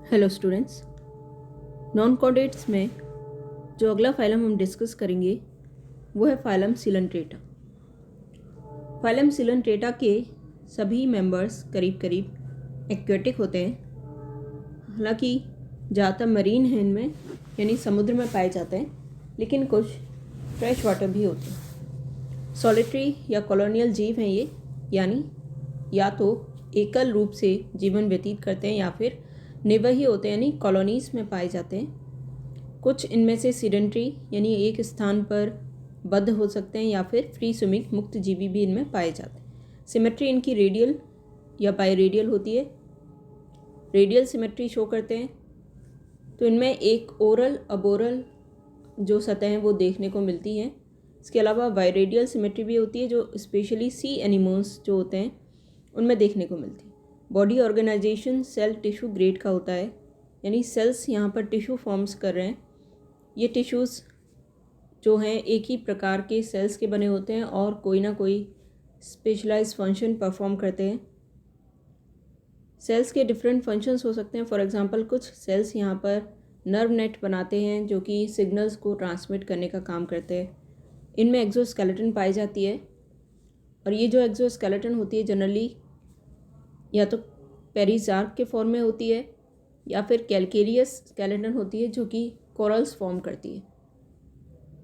Hello students. Non chordates में जो अगला फाइलम हम डिस्कस करेंगे वो है फाइलम सिलेंट्रेटा। फाइलम सिलेंट्रेटा के सभी मेंबर्स करीब करीब एक्वेटिक होते हैं। हालांकि ज़्यादातर मरीन हैं इनमें, यानी समुद्र में पाए जाते हैं, लेकिन कुछ फ्रेश वाटर भी होते हैं। सॉलिटरी या कॉलोनियल जीव हैं ये, यानी या तो एकल रूप से जीवन व्यतीत करते हैं या फिर निवही होते हैं, यानी कॉलोनीज़ में पाए जाते हैं। कुछ इनमें से सीडेंट्री यानी एक स्थान पर बद्ध हो सकते हैं या फिर फ्री स्विमिंग मुक्त जीवी भी इनमें पाए जाते हैं। सिमेट्री इनकी रेडियल या बायरेडियल होती है। रेडियल सिमेट्री शो करते हैं तो इनमें एक ओरल अबोरल जो सतह हैं वो देखने को मिलती हैं। इसके अलावा बायरेडियल सिमेट्री भी होती है जो स्पेशली सी एनिमल्स जो होते हैं उनमें देखने को मिलती है। Body organisation cell tissue grade का होता है, यानी सेल्स यहाँ पर टिश्यू फॉर्म्स कर रहे हैं। ये टिश्यूज़ जो हैं एक ही प्रकार के सेल्स के बने होते हैं और कोई ना कोई स्पेशलाइज्ड फंक्शन परफॉर्म करते हैं। सेल्स के डिफरेंट फंक्शंस हो सकते हैं। फॉर एग्जांपल कुछ सेल्स यहाँ पर नर्व नेट बनाते हैं जो कि सिग्नल्स को ट्रांसमिट करने का काम करते हैं। इनमें एक्सोस्केलेटन पाई जाती है और ये जो एक्सोस्केलेटन होती है जनरली या तो पेरिजार्क के फॉर्म में होती है या फिर कैल्केरियस स्केलेटन होती है जो कि कोरल्स फॉर्म करती है।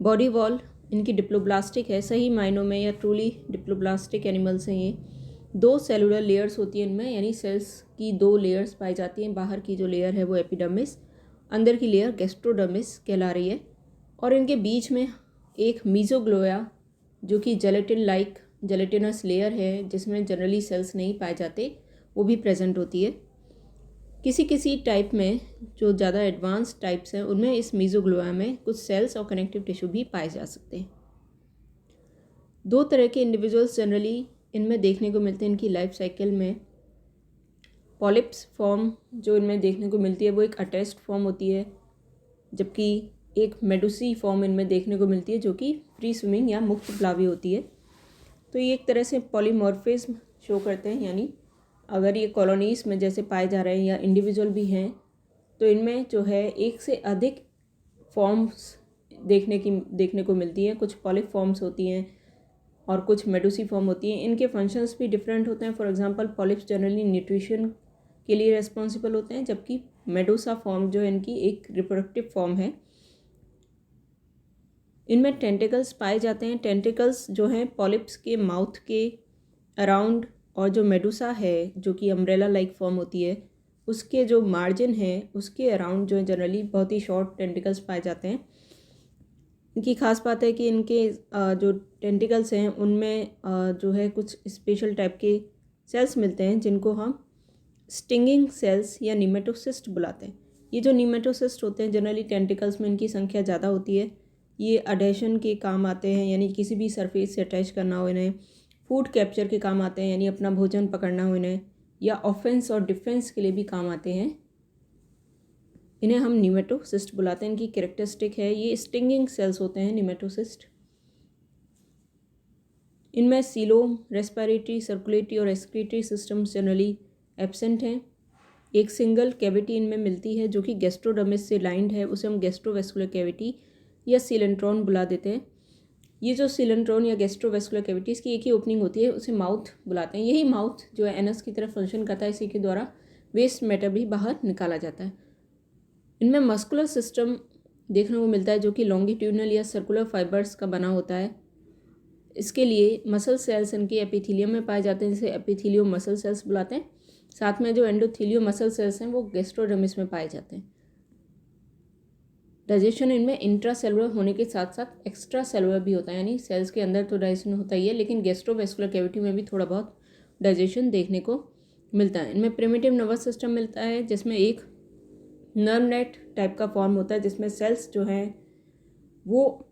बॉडी वॉल इनकी डिप्लोब्लास्टिक है, सही मायनों में या ट्रूली डिप्लोब्लास्टिक एनिमल्स हैं ये। 2 सेलुलर लेयर्स होती हैं इनमें, यानी सेल्स की 2 लेयर्स पाई जाती हैं। बाहर की जो लेयर है वो एपिडर्मिस, अंदर की लेयर गैस्ट्रोडर्मिस कहला रही है। और इनके बीच में एक मीजोग्लोया जो कि जेलेटिन लाइक जेलेटिनस लेयर है जिसमें जनरली सेल्स नहीं पाए जाते, वो भी प्रेजेंट होती है। किसी किसी टाइप में जो ज़्यादा एडवांस टाइप्स हैं उनमें इस मीजोग्लोया में कुछ सेल्स और कनेक्टिव टिश्यू भी पाए जा सकते हैं। 2 तरह के इंडिविजुअल्स जनरली इनमें देखने को मिलते हैं इनकी लाइफ साइकिल में। पॉलिप्स फॉर्म जो इनमें देखने को मिलती है वो एक अटैच्ड फॉर्म होती है, जबकि एक मेडुसी फॉर्म इनमें देखने को मिलती है जो कि फ्री स्विमिंग या मुक्त प्लावी होती है। तो ये एक तरह से पॉलीमॉर्फिज्म शो करते हैं, यानी अगर ये कॉलोनीज़ में जैसे पाए जा रहे हैं या इंडिविजुअल भी हैं तो इनमें जो है एक से अधिक फॉर्म्स देखने को मिलती हैं। कुछ पॉलिप फॉर्म्स होती हैं और कुछ मेडुसी फॉर्म होती हैं। इनके फंक्शंस भी डिफरेंट होते हैं। For example polyps generally nutrition के लिए रेस्पॉन्सिबल होते हैं, जबकि मेडुसा फॉर्म जो है इनकी एक रिप्रोडक्टिव फॉर्म है। इनमें टेंटिकल्स पाए जाते हैं। टेंटिकल्स जो हैं पॉलिप्स के माउथ के अराउंड, और जो मेडुसा है जो कि अम्ब्रेला लाइक फॉर्म होती है उसके जो मार्जिन है उसके अराउंड जो है जनरली बहुत ही शॉर्ट टेंटिकल्स पाए जाते हैं। इनकी खास बात है कि इनके जो टेंटिकल्स हैं उनमें जो है कुछ स्पेशल टाइप के सेल्स मिलते हैं जिनको हम स्टिंगिंग सेल्स या नीमेटोसिस्ट बुलाते हैं। ये जो नीमेटोसिस्ट होते हैं जनरली टेंटिकल्स में इनकी संख्या ज़्यादा होती है। ये अडेशन के काम आते हैं, यानी किसी भी सरफेस से अटैच करना हो इन्हें। फूड कैप्चर के काम आते हैं, यानी अपना भोजन पकड़ना हो इन्हें, या ऑफेंस और डिफेंस के लिए भी काम आते हैं। इन्हें हम नीमेटोसिस्ट बुलाते हैं। इनकी कैरेक्टरिस्टिक है ये स्टिंगिंग सेल्स होते हैं नीमेटोसिस्ट। इनमें सीलोम, रेस्पिरेटरी, सर्कुलेटरी और एक्सक्रीटरी सिस्टम्स जनरली एब्सेंट हैं। एक सिंगल कैविटी इनमें मिलती है जो कि गैस्ट्रोडर्मिस से लाइंड है, उसे हम गैस्ट्रोवेस्कुलर कैविटी या सीलेंट्रॉन बुला देते हैं। ये जो सीलेंट्रॉन या गैस्ट्रोवेस्कुलर कैविटी इसकी एक ही ओपनिंग होती है, उसे माउथ बुलाते हैं। यही माउथ जो है एनस की तरह फंक्शन करता है, इसी के द्वारा वेस्ट मैटर भी बाहर निकाला जाता है। इनमें मस्कुलर सिस्टम देखने को मिलता है जो कि लॉन्गिट्यूडनल या सर्कुलर फाइबर्स का बना होता है। इसके लिए मसल सेल्स इनके एपिथेलियम में पाए जाते हैं, जिसे एपिथेलियो मसल सेल्स बुलाते हैं। साथ में जो एंडोथेलियो मसल सेल्स हैं वो गैस्ट्रोडर्मिस में पाए जाते हैं। डाइजेशन इनमें इंट्रा सेलुलर होने के साथ साथ एक्स्ट्रा सेलुलर भी होता है, यानी सेल्स के अंदर तो डाइजेशन होता ही है लेकिन गैस्ट्रोवेस्कुलर कैविटी में भी थोड़ा बहुत डाइजेशन देखने को मिलता है। इनमें प्रिमिटिव नर्वस सिस्टम मिलता है जिसमें एक नर्व नेट टाइप का फॉर्म होता है, जिसमें सेल्स जो हैं वो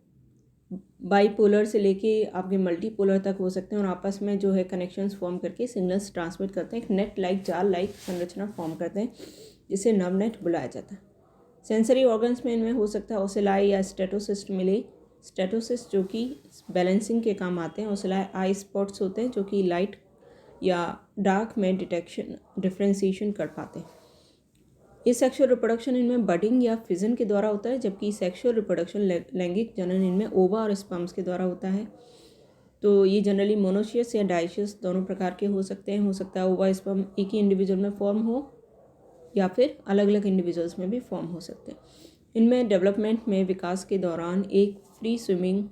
बाईपोलर से लेके आपके मल्टीपोलर तक हो सकते हैं और आपस में जो है कनेक्शंस फॉर्म करके सिग्नल्स ट्रांसमिट करते हैं। एक नेट लाइक जाल लाइक संरचना फॉर्म करते हैं जिसे नर्व नेट बुलाया जाता है। सेंसरी ऑर्गन्स में इनमें हो सकता है ओसिलाई या स्टेटोसिस्ट मिले। स्टेटोसिस्ट जो कि बैलेंसिंग के काम आते हैं। ओसिलाई आई स्पॉट्स होते हैं जो कि लाइट या डार्क में डिटेक्शन डिफ्रेंशिएशन कर पाते हैं। ये सेक्सुअल रिप्रोडक्शन इनमें बडिंग या फिजन के द्वारा होता है, जबकि सेक्सुअल रिप्रोडक्शन लैंगिक जनन इनमें ओवा और स्पर्म्स के द्वारा होता है। तो ये जनरली मोनोशियस या डाइशियस दोनों प्रकार के हो सकते हैं। हो सकता है ओवा स्पर्म एक ही इंडिविजुअल में फॉर्म हो या फिर अलग अलग इंडिविजुअल्स में भी फॉर्म हो सकते हैं। इनमें डेवलपमेंट में विकास के दौरान एक फ्री स्विमिंग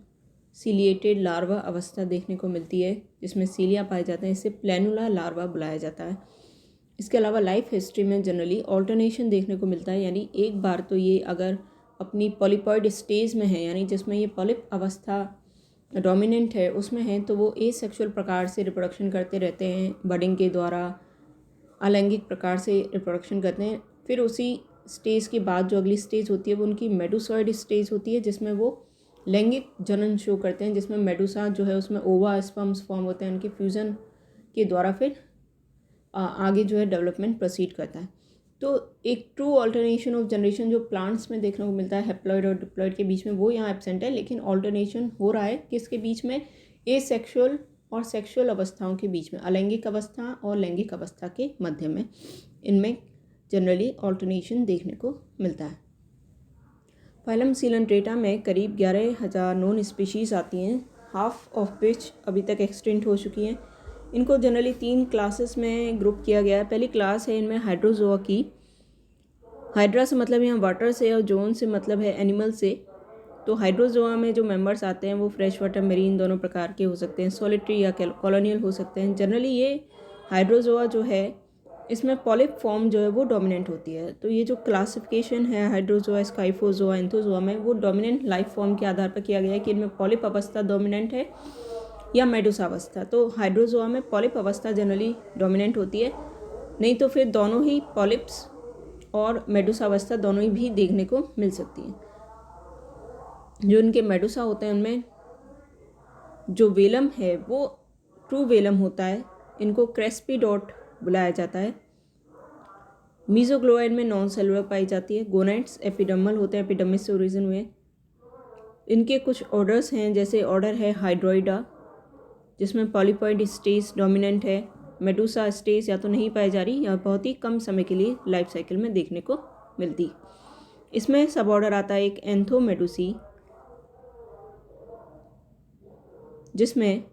सीलिएटेड लार्वा अवस्था देखने को मिलती है, जिसमें सीलिया पाए जाते हैं। इसे प्लेनुला लार्वा बुलाया जाता है। इसके अलावा लाइफ हिस्ट्री में जनरली ऑल्टरनेशन देखने को मिलता है, यानी एक बार तो ये अगर अपनी पॉलीपॉइड स्टेज में है, यानी जिसमें ये पॉलिप अवस्था डोमिनेंट है उसमें है, तो वो एसेक्सुअल प्रकार से रिप्रोडक्शन करते रहते हैं, बडिंग के द्वारा अलैंगिक प्रकार से रिप्रोडक्शन करते हैं। फिर उसी स्टेज के बाद जो अगली स्टेज होती है वो उनकी मेडुसॉइड स्टेज होती है, जिसमें वो लैंगिक जनन शो करते हैं, जिसमें मेडुसा जो है उसमें ओवा स्पर्म्स फॉर्म होते हैं। उनके फ्यूज़न के द्वारा फिर आगे जो है डेवलपमेंट प्रोसीड करता है। तो एक ट्रू ऑल्टरनेशन ऑफ जनरेशन जो प्लांट्स में देखने को मिलता है हैप्लॉइड और डिप्लॉइड के बीच में, वो यहाँ एब्सेंट है, लेकिन ऑल्टरनेशन हो रहा है किसके बीच में? एसेक्सुअल और सेक्सुअल अवस्थाओं के बीच में, अलैंगिक अवस्था और लैंगिक अवस्था के मध्य में इनमें जनरली ऑल्टरनेशन देखने को मिलता है। फाइलम सीलेंट्रेटा में करीब 11,000 नॉन स्पीशीज़ आती हैं, हाफ ऑफ विच अभी तक एक्सटिंक्ट हो चुकी हैं। इनको जनरली 3 क्लासेस में ग्रुप किया गया है। पहली क्लास है इनमें हाइड्रोजोआ की। हाइड्रा से मतलब यहाँ वाटर से और जोन से मतलब है एनिमल से। तो हाइड्रोजोआ में जो मेंबर्स आते हैं वो फ्रेश वाटर, मेरीन दोनों प्रकार के हो सकते हैं, सॉलिटरी या कॉलोनियल हो सकते हैं। जनरली ये हाइड्रोजोआ जो है इसमें पॉलिप फॉर्म जो है वो डोमिनेंट होती है। तो ये जो क्लासिफिकेशन है हाइड्रोजोआ, स्काइफोजोआ, एंथोजोआ में, वो डोमिनेंट लाइफ फॉर्म के आधार पर किया गया है कि इनमें पॉलिप अवस्था डोमिनेंट है या मेडुसा अवस्था। तो हाइड्रोजोआ में पॉलिप अवस्था जनरली डोमिनेंट होती है, नहीं तो फिर दोनों ही पॉलिप्स और मेडुसा अवस्था दोनों ही भी देखने को मिल सकती हैं। जो इनके मेडुसा होते हैं उनमें जो वेलम है वो ट्रू वेलम होता है। इनको क्रेस्पीडोट बुलाया जाता है। मीजोग्लोइड में नॉन सेलुलर पाई जाती है। गोनाइड्स एपिडर्मल होते हैं, एपिडर्मिस से ओरिजिन हुए। इनके कुछ ऑर्डर्स हैं, जैसे ऑर्डर है हाइड्रोइडा, जिसमें पॉलीपॉइड स्टेज डोमिनेंट है। मेडुसा स्टेज या तो नहीं पाई जा रही या बहुत ही कम समय के लिए लाइफ साइकिल में देखने को मिलती। इसमें सब ऑर्डर आता है एक एंथोमेडुसी, जिसमें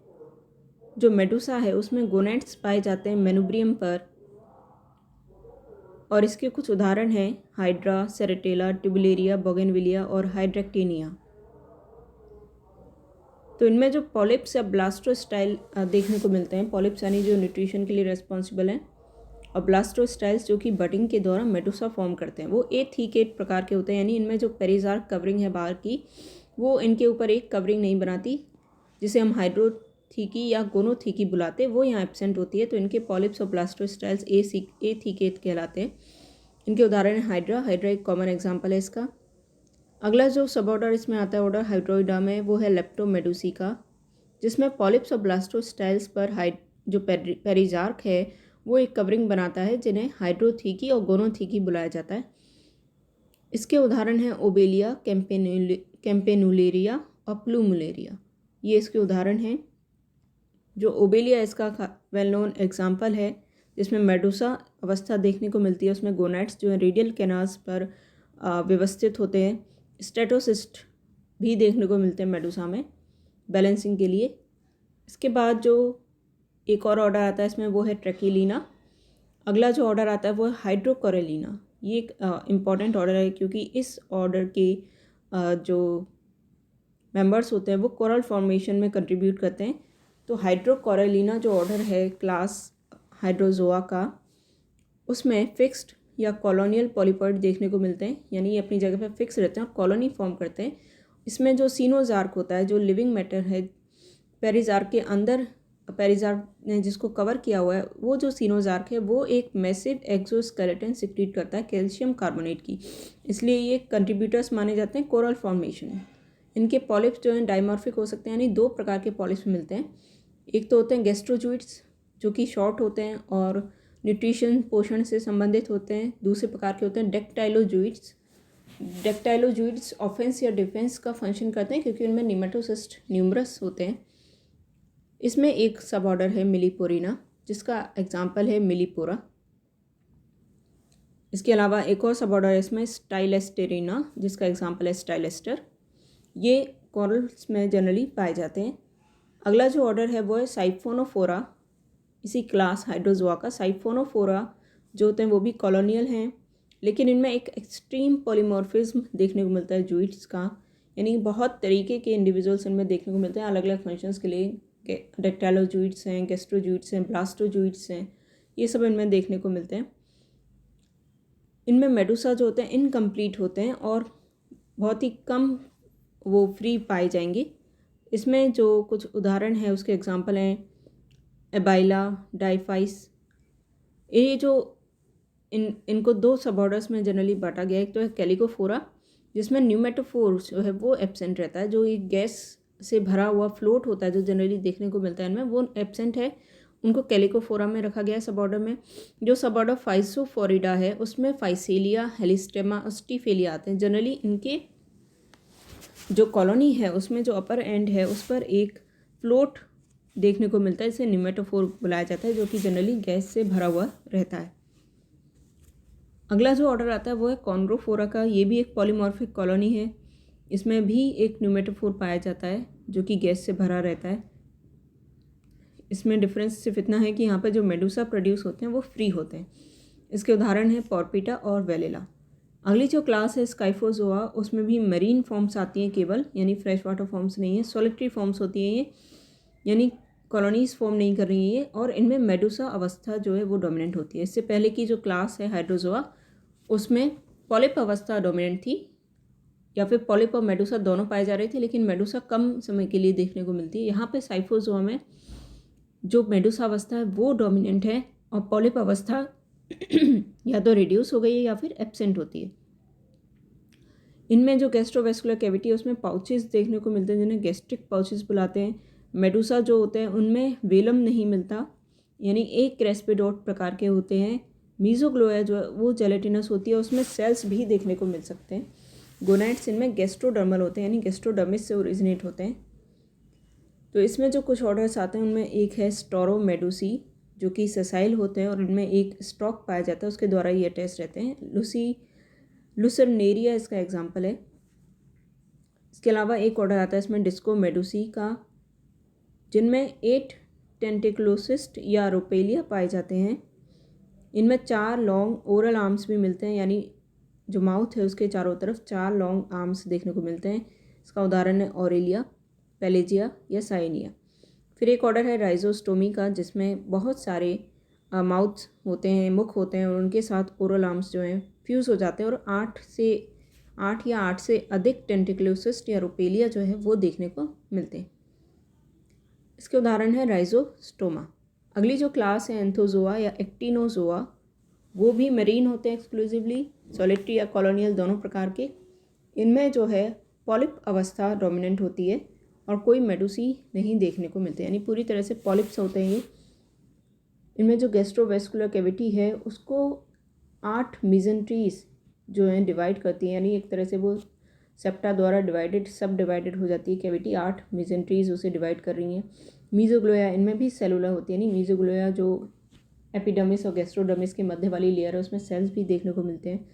जो मेडुसा है उसमें गोनेट्स पाए जाते हैं मेनुब्रियम पर। और इसके कुछ उदाहरण हैं हाइड्रा, सेरेटेला, ट्यूबुलेरिया, बोगेनविलिया और हाइड्रेक्टेनिया। तो इनमें जो पॉलिप्स या ब्लास्टोस्टाइल देखने को मिलते हैं, पॉलिप्स यानी जो न्यूट्रिशन के लिए रिस्पॉन्सिबल हैं, और ब्लास्टोस्टाइल्स जो कि बडिंग के दौरान मेडुसा फॉर्म करते हैं, वो एथीकेट प्रकार के होते हैं। यानी इनमें जो पेरिजार्क कवरिंग है बाहर की, वो इनके ऊपर एक कवरिंग नहीं बनाती, जिसे हम हाइड्रोथीकी या गोनोथीकी बुलाते हैं, वो यहाँ एब्सेंट होती है। तो इनके पॉलिप्स और ब्लास्टोस्टाइल्स एथीकेट कहलाते हैं। इनके उदाहरण है हाइड्रा। हाइड्रा एक कॉमन एग्जाम्पल है इसका। अगला जो सब ऑर्डर इसमें आता है ऑर्डर हाइड्रोइडा में, वो है लेप्टोमेडुसी का, जिसमें पॉलिप्स और ब्लास्टोस्टाइल्स पर जो पेरिजार्क है वो एक कवरिंग बनाता है, जिन्हें हाइड्रोथीकी और गोनोथीकी बुलाया जाता है। इसके उदाहरण हैं ओबेलिया, कैम्पेनुलेरिया और प्लूमुलेरिया। ये इसके उदाहरण हैं। जो ओबेलिया इसका वेल नोन एग्जाम्पल है, जिसमें मेडुसा अवस्था देखने को मिलती है। उसमें गोनाइड्स जो है रेडियल कैनाल्स पर व्यवस्थित होते हैं। स्टेटोसिस्ट भी देखने को मिलते हैं मेडुसा में बैलेंसिंग के लिए। इसके बाद जो एक और ऑर्डर आता है इसमें, वो है ट्रैकिलीना। अगला जो ऑर्डर आता है वो है हाइड्रोकोरेलिना। ये एक इम्पॉर्टेंट ऑर्डर है, क्योंकि इस ऑर्डर के जो मेंबर्स होते हैं वो कोरल फॉर्मेशन में कंट्रीब्यूट करते हैं। तो हाइड्रोकोरेलिना जो ऑर्डर है क्लास हाइड्रोजोआ का, उसमें फिक्स्ड या कॉलोनियल पॉलीपॉइड देखने को मिलते हैं, यानी ये अपनी जगह पर फिक्स रहते हैं और कॉलोनी फॉर्म करते हैं। इसमें जो सीनोजार्क होता है, जो लिविंग मैटर है पेरिजार्क के अंदर, पेरिजार्क ने जिसको कवर किया हुआ है, वो जो सीनोजार्क है वो एक मैसिव एक्सोस्केलेटन सिक्रीट करता है कैल्शियम कार्बोनेट की। इसलिए ये कंट्रीब्यूटर्स माने जाते हैं कोरल फॉर्मेशन में। इनके पॉलिप्स जो हैं डाइमॉर्फिक हो सकते हैं, यानी 2 प्रकार के पॉलिप्स मिलते हैं। एक तो होते हैं गैस्ट्रोजूइड्स, जो कि शॉर्ट होते हैं और न्यूट्रिशन पोषण से संबंधित होते हैं। दूसरे प्रकार के होते हैं डेक्टाइलोजूइड्स। डेक्टाइलोजूइड्स ऑफेंस या डिफेंस का फंक्शन करते हैं, क्योंकि उनमें निमेटोसिस्ट न्यूमरस होते हैं। इसमें एक सब ऑर्डर है मिलीपोरिना, जिसका एग्जाम्पल है मिलीपोरा। इसके अलावा एक और सब ऑर्डर है इसमें स्टाइलेस्टेरिना, जिसका एग्जांपल है स्टाइलेस्टर। ये कॉरल्स में जनरली पाए जाते हैं। अगला जो ऑर्डर है वो है साइफोनोफोरा, इसी क्लास हाइड्रोजोआ का। साइफोनोफोरा जो होते हैं वो भी कॉलोनियल हैं, लेकिन इनमें एक एक्सट्रीम पॉलीमॉर्फिज्म देखने को मिलता है जूइट्स का, यानी बहुत तरीके के इंडिविजुअल्स इनमें देखने को मिलते हैं अलग अलग फंक्शंस के लिए। डेक्टाइलोजूइट्स हैं, गैस्ट्रोजूइट्स हैं, ब्लास्टोजूइट्स हैं, ये सब इनमें देखने को मिलते हैं। इनमें मेडुसा जो होते हैं इनकम्प्लीट होते हैं और बहुत ही कम वो फ्री पाए जाएंगे। इसमें जो कुछ उदाहरण है उसके एग्जांपल हैं एबाइला, डाइफाइस। ये जो इनको दो सब ऑर्डर्स में जनरली बांटा गया है। एक तो है कैलिकोफोरा, जिसमें न्यूमेटोफोर जो है वो एब्सेंट रहता है, जो एक गैस से भरा हुआ फ्लोट होता है जो जनरली देखने को मिलता है इनमें, वो एब्सेंट है। उनको कैलिकोफोरा में रखा गया है सब ऑर्डर में। जो सब ऑर्डर फाइसोफोरिडा है उसमें फाइसेलिया, हेलिस्टेमा और स्टीफेलिया आते हैं। जनरली इनके जो कॉलोनी है उसमें जो अपर एंड है उस पर एक फ्लोट देखने को मिलता है, इसे न्यूमेटोफोर बुलाया जाता है, जो कि जनरली गैस से भरा हुआ रहता है। अगला जो ऑर्डर आता है वो है कॉन्ड्रोफोरा का। ये भी एक पॉलीमॉर्फिक कॉलोनी है। इसमें भी एक न्यूमेटोफोर पाया जाता है जो कि गैस से भरा रहता है। इसमें डिफरेंस सिर्फ इतना है कि यहाँ पर जो मेडुसा प्रोड्यूस होते हैं वो फ्री होते हैं। इसके उदाहरण हैं पॉर्पिटा और वेलेला। अगली जो क्लास है स्काइफोजोआ, उसमें भी मरीन फॉर्म्स आती हैं केवल, यानी फ्रेश वाटर फॉर्म्स नहीं है। सॉलिटरी फॉर्म्स होती हैं ये, यानी कॉलोनीज फॉर्म नहीं कर रही है ये, और इनमें मेडुसा अवस्था जो है वो डोमिनेंट होती है। इससे पहले की जो क्लास है हाइड्रोजोआ उसमें पॉलिप अवस्था डोमिनेंट थी, या फिर पॉलिप और मेडुसा दोनों पाए जा रहे थे, लेकिन मेडुसा कम समय के लिए देखने को मिलती है। यहाँ पे साइफोजोआ में जो मेडुसा अवस्था है वो डोमिनेंट है और पॉलिप अवस्था या तो रिड्यूस हो गई है या फिर एब्सेंट होती है। इनमें जो गैस्ट्रोवेस्कुलर कैविटी है उसमें पाउचेस देखने को मिलते हैं जिन्हें गैस्ट्रिक पाउचेस बुलाते हैं। मेडुसा जो होते हैं उनमें वेलम नहीं मिलता, यानी एक क्रेस्पिडोट प्रकार के होते हैं। मीजोग्लोया जो है वो जेलेटिनस होती है, उसमें सेल्स भी देखने को मिल सकते हैं। गोनाइड्स इनमें गैस्ट्रोडर्मल होते हैं, यानी गैस्ट्रोडर्मिस से ओरिजिनेट होते हैं। तो इसमें जो कुछ ऑर्डर्स आते हैं उनमें एक है स्टोरोमेडुसी, जो कि सेसाइल होते हैं और इनमें एक स्टॉक पाया जाता है, उसके द्वारा ये अटैच रहते हैं। लुसर्नेरिया इसका एग्जाम्पल है। इसके अलावा एक ऑर्डर आता है इसमें डिस्कोमेडुसी का, जिनमें 8 टेंटिकुलोसिस्ट या रोपेलिया पाए जाते हैं। इनमें 4 लॉन्ग ओरल आर्म्स भी मिलते हैं, यानी जो माउथ है उसके चारों तरफ 4 लॉन्ग आर्म्स देखने को मिलते हैं। इसका उदाहरण है ऑरेलिया, पेलेजिया या साइनिया। फिर एक ऑर्डर है राइजोस्टोमी का, जिसमें बहुत सारे माउथ होते हैं, मुख होते हैं, और उनके साथ ओरल आर्म्स जो हैं फ्यूज़ हो जाते हैं और 8 या 8 से अधिक टेंटिकुलोसिस्ट या रोपेलिया जो है वो देखने को मिलते हैं। इसके उदाहरण है राइजोस्टोमा। अगली जो क्लास है एंथोजोआ या एक्टिनोजोआ, वो भी मरीन होते हैं एक्सक्लूसिवली, सॉलिटरी या कॉलोनियल दोनों प्रकार के। इनमें जो है पॉलिप अवस्था डोमिनेंट होती है और कोई मेडुसी नहीं देखने को मिलते, यानी पूरी तरह से पॉलिप्स होते हैं ये। इनमें जो गैस्ट्रोवेस्कुलर कैविटी है उसको 8 मीजेंट्रीज जो हैं डिवाइड करती हैं, यानी एक तरह से वो सेप्टा द्वारा सब डिवाइडेड हो जाती है कैविटी। 8 मीजेंट्रीज उसे डिवाइड कर रही हैं। मीजोग्लोया, इनमें भी सेलुलर होती है, यानी मीजोग्लोया जो एपिडर्मिस और गैस्ट्रोडर्मिस के मध्य वाली लेयर है उसमें सेल्स भी देखने को मिलते हैं।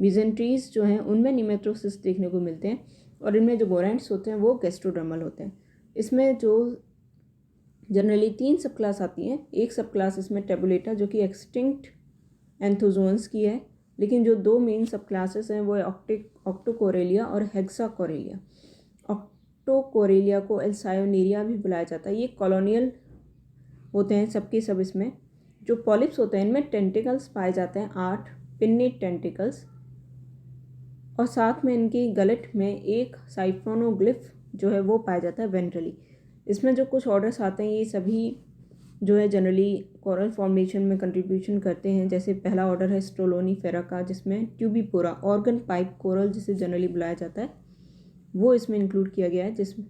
मीजेंट्रीज जो हैं उनमें निमेट्रोसिस देखने को मिलते हैं, और इनमें जो गोनाइड्स होते हैं वो गैस्ट्रोडर्मल होते हैं। इसमें जो जनरली 3 सब क्लास आती हैं। एक सब क्लास इसमें टेबुलेटा जो कि एक्सटिंक्ट एंथोजोन्स की है, लेकिन जो 2 मेन सब क्लासेस हैं वो है ऑक्टोकोरेलिया और हेक्साकोरेलिया। ऑक्टोकोरेलिया को एल्सायोनेरिया भी बुलाया जाता है। ये कॉलोनियल होते हैं सबके सब। इसमें जो पॉलिप्स होते हैं इनमें टेंटिकल्स पाए जाते हैं, 8 पिन्नेट टेंटिकल्स, और साथ में इनकी गलेट में एक साइफोनोग्लिफ जो है वो पाया जाता है वेंट्रली। इसमें जो कुछ ऑर्डर्स आते हैं ये सभी जो है जनरली कोरल फॉर्मेशन में कंट्रीब्यूशन करते हैं। जैसे पहला ऑर्डर है स्ट्रोलोनीफेरा का, जिसमें ट्यूबिपोरा ऑर्गन पाइप कोरल जिसे जनरली बुलाया जाता है वो इसमें इंक्लूड किया गया है, जिसमें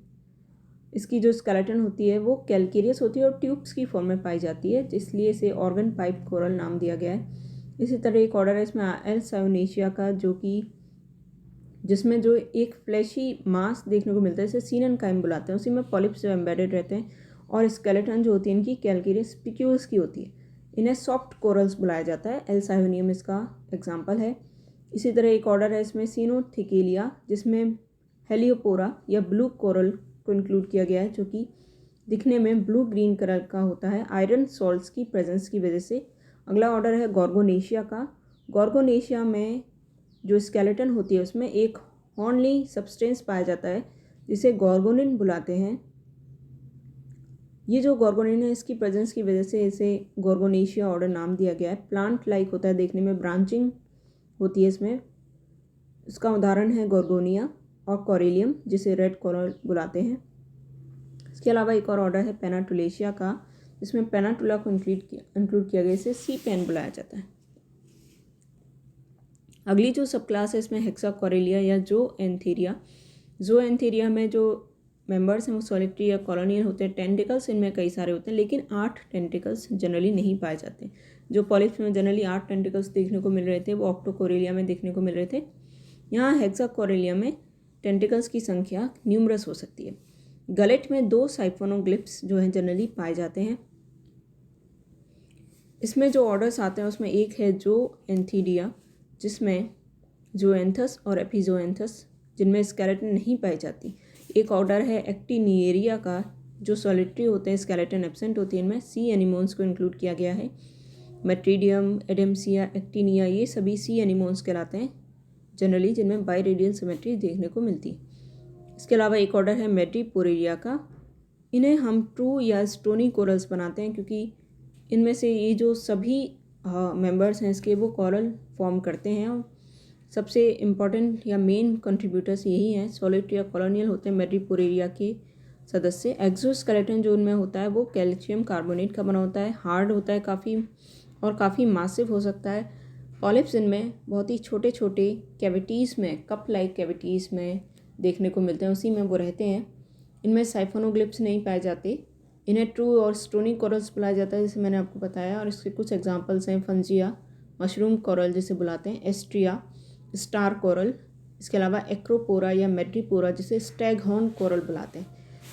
इसकी जो स्केलेटन होती है वो कैल्केरियस होती है और ट्यूब्स की फॉर्म में पाई जाती है, इसलिए इसे ऑर्गन पाइप कोरल नाम दिया गया है। इसी तरह एक ऑर्डर है इसमें एल्सायोनेशिया का, जो कि जिसमें जो एक फ्लैशी मास देखने को मिलता है, इसे सीननकाइम बुलाते हैं। उसी में पॉलिप्स जो एम्बेडेड रहते हैं, और स्केलेटन जो होती है इनकी कैल्केरियस स्पिक्यूल्स की होती है। इन्हें सॉफ्ट कोरल्स बुलाया जाता है। एल्सायोनियम इसका एग्जाम्पल है। इसी तरह एक ऑर्डर है इसमें सिनोथिकेलिया, जिसमें हेलियोपोरा या ब्लू कोरल को इंक्लूड किया गया है, जो कि दिखने में ब्लू ग्रीन कलर का होता है आयरन सॉल्ट्स की प्रेजेंस की वजह से। अगला ऑर्डर है गॉर्गोनेशिया का। गॉर्गोनेशिया में जो स्केलेटन होती है उसमें एक हॉर्नली सब्सटेंस पाया जाता है जिसे गॉर्गोनिन बुलाते हैं। ये जो गॉर्गोनिन है इसकी प्रेजेंस की वजह से इसे गॉर्गोनेशिया ऑर्डर नाम दिया गया है। प्लांट लाइक होता है, देखने में ब्रांचिंग होती है इसमें। इसका उदाहरण है गॉर्गोनिया और कोरेलियम, जिसे रेड कोरल बुलाते हैं। इसके अलावा एक और ऑर्डर है पेनाटुलेशिया का, जिसमें पेनाटुला को इंक्लूड किया गया, इसे सी पेन बुलाया जाता है। अगली जो सब क्लास है इसमें हेक्साकोरेलिया या ज़ोएंथेरिया में जो मेंबर्स हैं वो सॉलिटरी या कॉलोनियल होते हैं। टेंटिकल्स इनमें कई सारे होते हैं, लेकिन 8 टेंटिकल्स जनरली नहीं पाए जाते। जो पॉलिप्स में जनरली 8 टेंटिकल्स देखने को मिल रहे थे वो ऑक्टोकोरेलिया में देखने को मिल रहे थे। यहाँ हेक्साकोरेलिया में टेंटिकल्स की संख्या न्यूमरस हो सकती है। गलेट में 2 साइफोनोग्लिप्स जो हैं जनरली पाए जाते हैं। इसमें जो ऑर्डर्स आते हैं उसमें एक है ज़ोएंथिडिया, जिसमें ज़ोएंथस और एपिज़ोएंथस, जिनमें स्केलेटन नहीं पाई जाती। एक ऑर्डर है एक्टिनिएरिया का, जो सॉलिटरी होते हैं, स्केलेटन एब्सेंट होती है। इनमें सी एनिमोन्स को इंक्लूड किया गया है। मेट्रीडियम, एडेम्सिया, एक्टिनिया, ये सभी सी एनिमोन्स कहलाते हैं जनरली, जिनमें बाइरेडियल सिमेट्री देखने को मिलती है। इसके अलावा एक ऑर्डर है मेड्रीपोरेरिया का। इन्हें हम ट्रू या स्टोनी कोरल्स बनाते हैं, क्योंकि इनमें से ये जो सभी मेंबर्स हैं इसके वो कोरल फॉर्म करते हैं। और सबसे इम्पॉर्टेंट या मेन कंट्रीब्यूटर्स यही हैं, सॉलिटरी या कॉलोनियल होते हैं मेड्रीपोरेरिया के सदस्य। एक्सोस्केलेटन जो उनमें होता है वो कैल्शियम कार्बोनेट का बना होता है, हार्ड होता है काफ़ी और काफ़ी मासिव हो सकता है। पॉलिप्स इनमें बहुत ही छोटे छोटे कैविटीज़ में, कप लाइक कैविटीज़ में देखने को मिलते हैं, उसी में वो रहते हैं। इनमें साइफोनोग्लिप्स नहीं पाए जाते। इन्हें ट्रू और स्टोनी कोरल्स बुलाया जाता है, जैसे मैंने आपको बताया। और इसके कुछ एग्जांपल्स हैं फंजिया, मशरूम कोरल जिसे बुलाते हैं, एस्ट्रिया, स्टार कोरल। इसके अलावा एक्रोपोरा या मेड्रीपोरा, जिसे स्टैगहॉर्न कोरल बुलाते हैं,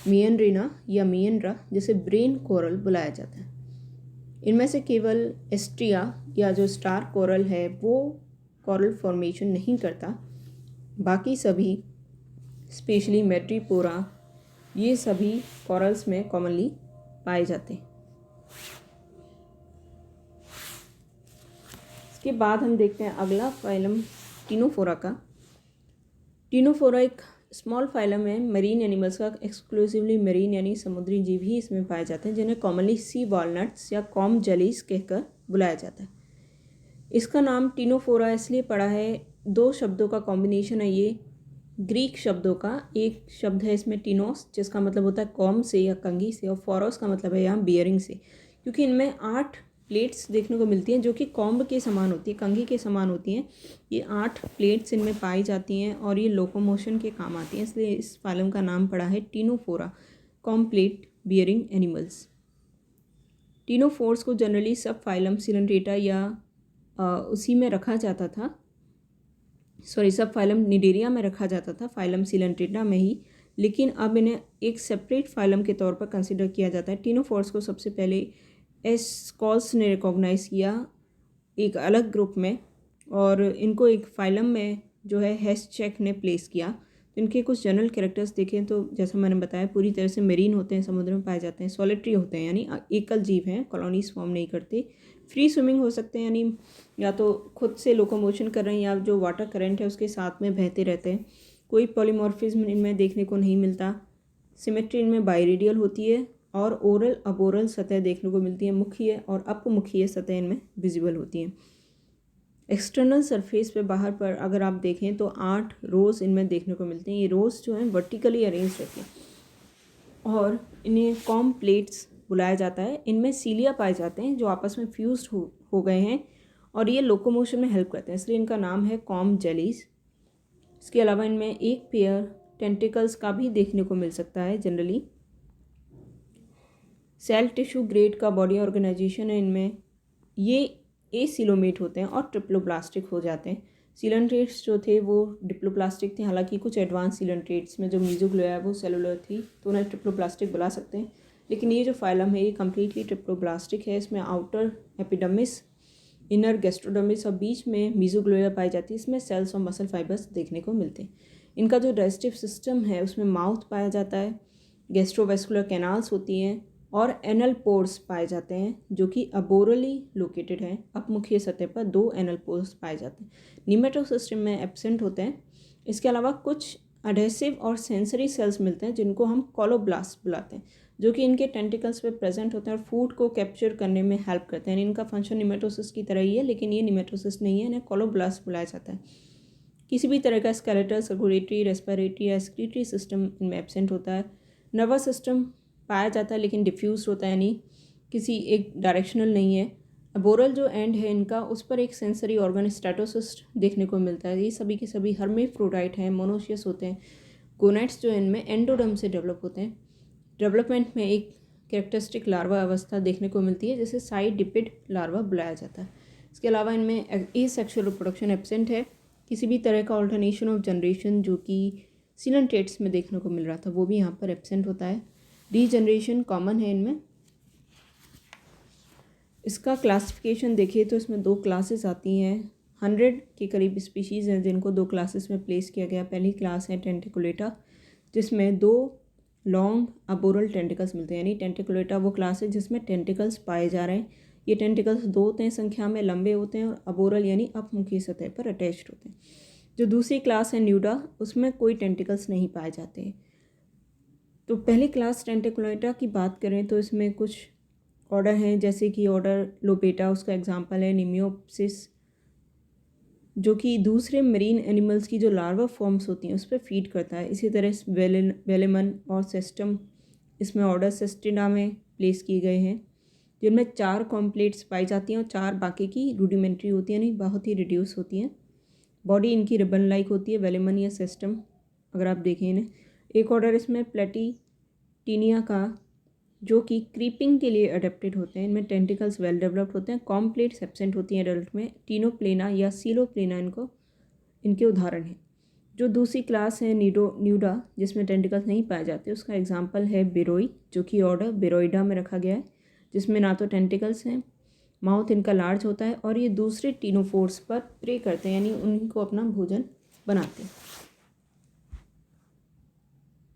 मियनरिना या मियनरा, जिसे ब्रेन कोरल बुलाया जाता है। इनमें से केवल एस्ट्रिया या जो स्टार कोरल है वो कोरल फॉर्मेशन नहीं करता। बाकी सभी स्पेशली मेड्रीपोरा, ये सभी कोरल्स में कॉमनली पाए जाते हैं। इसके बाद हम देखते हैं अगला फाइलम टीनोफोरा का। टीनोफोरा एक स्मॉल फाइलम है मरीन एनिमल्स का। एक्सक्लूसिवली मरीन यानी समुद्री जीव ही इसमें पाए जाते हैं, जिन्हें कॉमनली सी वॉलनट्स या कॉम जेलीज कहकर बुलाया जाता है। इसका नाम टीनोफोरा इसलिए पड़ा है, 2 शब्दों का कॉम्बिनेशन है ये, ग्रीक शब्दों का। एक शब्द है इसमें टीनोस, जिसका मतलब होता है कॉम से या कंघी से, और फोरोस का मतलब है यहाँ बियरिंग से, क्योंकि इनमें 8 प्लेट्स देखने को मिलती हैं जो कि कॉम्ब के समान होती है, कंघी के समान होती हैं। ये 8 प्लेट्स इनमें पाई जाती हैं और ये लोकोमोशन के काम आती हैं, इसलिए इस फाइलम का नाम पड़ा है Ctenophora, com plate bearing animals. Ctenophores को जनरली सब फाइलम सिलेंड्रेटा या उसी में रखा जाता था, सब फाइलम निडेरिया में रखा जाता था, फाइलम सिलेंड्रेटा में ही, लेकिन अब इन्हें एक सेपरेट फाइलम के तौर पर कंसिडर किया जाता है। टीनोफोर्स को सबसे पहले एस्कॉल्स ने रिकॉग्नाइज़ किया एक अलग ग्रुप में, और इनको एक फाइलम में जो है हेस्चेक ने प्लेस किया। तो इनके कुछ जनरल कैरेक्टर्स देखें तो जैसा मैंने बताया, पूरी तरह से मेरीन होते हैं, समुद्र में पाए जाते हैं, सॉलिटरी होते हैं यानी एकल जीव हैं, कॉलोनीज फॉर्म नहीं करते, फ्री स्विमिंग हो सकते हैं यानी या तो खुद से लोकोमोशन कर रहे हैं या जो वाटर करंट है उसके साथ में बहते रहते हैं। कोई पॉलीमॉर्फिज्म इनमें देखने को नहीं मिलता। सिमेट्री इनमें बाइरेडियल होती है और ओरल अबोरल सतह देखने को मिलती है, मुखीय और अपमुखीय सतह इनमें विजिबल होती हैं। एक्सटर्नल सरफेस पे बाहर पर अगर आप देखें तो 8 रोज़ इनमें देखने को मिलते हैं। ये रोज़ जो हैं वर्टिकली अरेंज रहती हैं और इन्हें कॉम प्लेट्स बुलाया जाता है। इनमें सीलिया पाए जाते हैं जो आपस में फ्यूज्ड हो गए हैं और ये लोकोमोशन में हेल्प करते हैं, इसलिए इनका नाम है कॉम जेलीज। इसके अलावा इनमें एक पेयर टेंटिकल्स का भी देखने को मिल सकता है जनरली। सेल टिश्यू ग्रेड का बॉडी ऑर्गेनाइजेशन है इनमें। ये एसिलोमेट होते हैं और ट्रिप्लोप्लास्टिक हो जाते हैं। सिलेंट्रेट्स जो थे वो डिप्लोप्लास्टिक थे, हालांकि कुछ एडवांस सिलेंट्रेट्स में जो मीजोग्लिया है वो सेलुलर थी, तो उन्हें ट्रिप्लोप्लास्टिक बुला सकते हैं। लेकिन ये जो फाइलम है ये कम्प्लीटली ट्रिप्लोब्लास्टिक है। इसमें आउटर एपिडर्मिस, इनर गैस्ट्रोडर्मिस और बीच में मीजोग्लोया पाई जाती है। इसमें सेल्स और मसल फाइबर्स देखने को मिलते हैं। इनका जो डाइजेस्टिव सिस्टम है उसमें माउथ पाया जाता है, गैस्ट्रोवेस्कुलर कैनाल्स होती हैं और एनल पोर्स पाए जाते हैं जो कि अबोरली लोकेटेड हैं। अपमुखीय सतह पर 2 एनल पोर्स पाए जाते हैं, निमेटोसिस्टम में एब्सेंट होते हैं। इसके अलावा कुछ अडेसिव और सेंसरी सेल्स मिलते हैं जिनको हम कोलोब्लास्ट बुलाते हैं, जो कि इनके टेंटिकल्स पे प्रेजेंट होते हैं और फूड को कैप्चर करने में हेल्प करते हैं। इनका फंक्शन निमेटोसिस्ट की तरह ही है, लेकिन ये निमेटोसिस्ट नहीं है, इन्हें कोलोब्लास्ट बुलाया जाता है। किसी भी तरह का स्केलेटल, सर्कुलेटरी, रेस्पिरेटरी या एक्सक्रीटरी सिस्टम इनमें एब्सेंट होता है। नर्वस सिस्टम पाया जाता है लेकिन डिफ्यूज होता है, यानी किसी एक डायरेक्शनल नहीं है। बोरल जो एंड है इनका, उस पर एक सेंसरी ऑर्गन स्टेटोसिस्ट देखने को मिलता है। ये सभी के सभी हर्मेफ्रोडाइट हैं, मोनोशियस होते हैं। गोनेट्स जो इनमें एंडोडर्म से डेवलप होते हैं। डेवलपमेंट में एक कैरेक्टरिस्टिक लार्वा अवस्था देखने को मिलती है जिसे साइड डिपिड लार्वा बुलाया जाता है। इसके अलावा इनमें एसेक्सुअल रिप्रोडक्शन एब्सेंट है। किसी भी तरह का ऑल्टरनेशन ऑफ जनरेशन जो कि सिलेंटेट्स में देखने को मिल रहा था वो भी यहाँ पर एब्सेंट होता है। डीजनरेशन कॉमन है इनमें। इसका क्लासिफिकेशन देखिए तो इसमें 2 क्लासेस आती हैं। 100 के करीब स्पीशीज़ हैं जिनको 2 क्लासेस में प्लेस किया गया। पहली क्लास है टेंटिकुलेटा, जिसमें 2 लॉन्ग अबोरल टेंटिकल्स मिलते हैं, यानी टेंटिकुलेटा वो क्लास है जिसमें टेंटिकल्स पाए जा रहे हैं। ये टेंटिकल्स 2 होते हैं संख्या में, लंबे होते हैं और अबोरल यानी अपमुखी सतह पर अटैच्ड होते हैं। जो दूसरी क्लास है न्यूडा, उसमें कोई टेंटिकल्स नहीं पाए जाते हैं। तो पहली क्लास टेंटिकुलेटा की बात करें तो इसमें कुछ ऑर्डर हैं, जैसे कि ऑर्डर लोपेटा, उसका एग्जांपल है निमियोप्सिस, जो कि दूसरे मरीन एनिमल्स की जो लार्वा फॉर्म्स होती हैं उस पर फीड करता है। इसी तरह वेलेमन और सेस्टम इसमें ऑर्डर सेस्टिडा में प्लेस किए गए हैं, जिनमें 4 कॉम्प्लेट्स पाई जाती हैं और 4 बाकी की रूडिमेंट्री होती हैं, यानी बहुत ही रिड्यूस होती हैं। बॉडी इनकी रिबन लाइक होती है, वेलेमन या सेस्टम अगर आप देखें इन्हें। एक ऑर्डर इसमें प्लेटिटिनिया का, जो कि क्रीपिंग के लिए अडेप्टेड होते हैं। इनमें टेंटिकल्स वेल डेवलप्ड होते हैं। कॉम्प्लेट्स एब्सेंट होती हैं एडल्ट में। टीनोप्लेना या सीलोप्लेना इनके उदाहरण हैं। जो दूसरी क्लास है न्यूडा, जिसमें टेंटिकल्स नहीं पाए जाते, उसका एग्जांपल है बिरोई, जो कि ऑर्डर बिरोइडा में रखा गया है, जिसमें ना तो टेंटिकल्स हैं, माउथ इनका लार्ज होता है और ये दूसरे टीनोफोर्स पर प्रे करते हैं, यानी उनको अपना भोजन बनाते हैं।